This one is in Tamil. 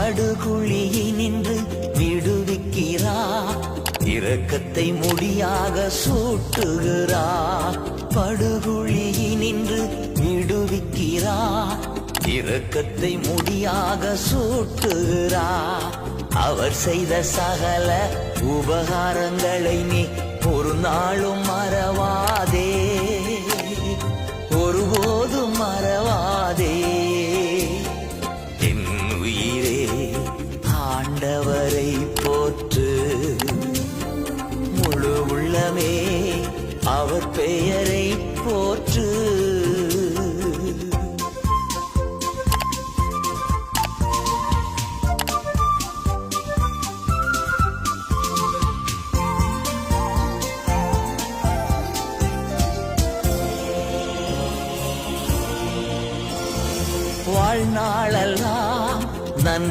படுகுழியினின்று விடுவிக்கிறார், இரக்கத்தை முடியாக சூட்டுகிறார். படுகுழியினின்று விடுவிக்கிறார், இரக்கத்தை முடியாக சூட்டுகிறார். அவர் செய்த சகல உபகாரங்களை நீ ஒரு நாளும் மறவாதே, ஒருபோதும் மறவாதே. என் உயிரே ஆண்டவரை போற்று, முழு உள்ளமே அவர் பெயரை போற்று. வாழ்நாளெல்லாம் நன்